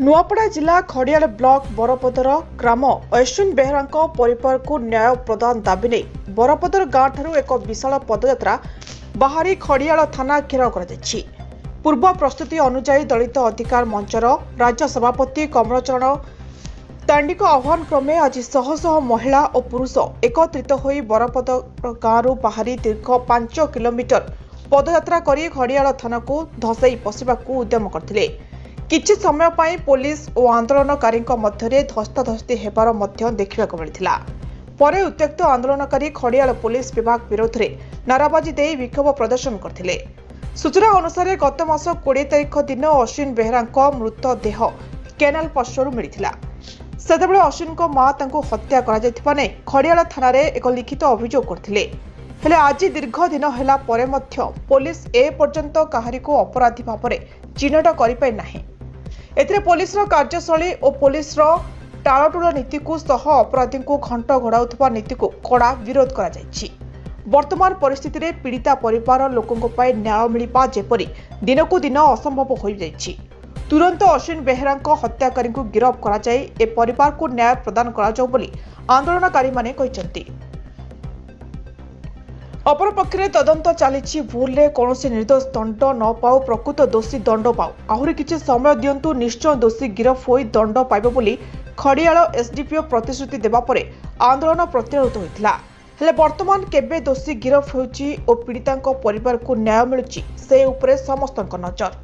नुआपड़ा जिला खड़ियाल ब्लॉक बरपदर ग्राम अश्विन बेहरा परिवार को न्याय प्रदान दाबी नहीं बरपदर गांव ठारू एक विशाल पदयात्रा बाहरी खड़ियाल थाना घेराव कर पूर्व प्रस्तुति अनुजाई दलित अधिकार मंचर राज्य सभापति कमलचरण तांडिक आह्वान क्रमे आज शह शह महिला और पुरुष एकत्रित हो बरपदर गांव बाहरी दीर्घ 5 किलोमीटर पदयात्रा कर खड़ियाल थाना को धसई पशिबा उद्यम करथिले। किछि समय पाई पुलिस और आंदोलनकारी मध्य धस्ताधस्ती हेबार मध्य देखा मिलता। परे उत्त्यक्त आंदोलनकारी खड़ियाल पुलिस विभाग विरोध में नाराबाजी दे विक्षोभ प्रदर्शन करथिले। सूचना अनुसार गत मास 20 तारिख दिन अश्विन बेहरा मृतदेह केनाल पश्चरू मिलता। सेतेबेले अश्विन को मां तांको हत्या करा जायथिबा नै खड़ियाल थाना रे एक लिखित अभियोग करथिले। हेले आज दीर्घ दिन होला परे मध्य पुलिस ए पर्यंत काहारी को अपराधी भाव में चिन्हट करि पाइ नाही। एथिरे पुलिस कार्यशैली और पुलिस टाळटुळ नीति को सह अपराधी को घंट घोड़ाउथबा नीति को कड़ा विरोध करा जायछि। वर्तमान परिस्थिति रे पीड़िता परिवार लोकंको पाई न्याय मिलिबा जेपरि दिनकू दिन असंभव हो जायछि। तुरंत अश्विन बेहरा हत्याकारी को गिरफ करा जाय ए परिवार को न्याय प्रदान करा जाऊ बोली आंदोलनकारी माने कहिसंती। अपरपक्षे तदंत चली भूल कौन निर्दोष दंड न पाऊ प्रकृत दोषी दंड पाऊ आहरी किछि समय दिंतु निश्चय दोषी गिरफ हो दंड पाइब बोली खड़ियाल एसडीपीओ प्रतिश्रुति देवा परे आंदोलन प्रत्याहृत होइतिला। हेले वर्तमान केबे दोषी गिरफ होउछि और पीड़िता परिवार को न्याय मिलुछि से उपरे समस्तक नजर।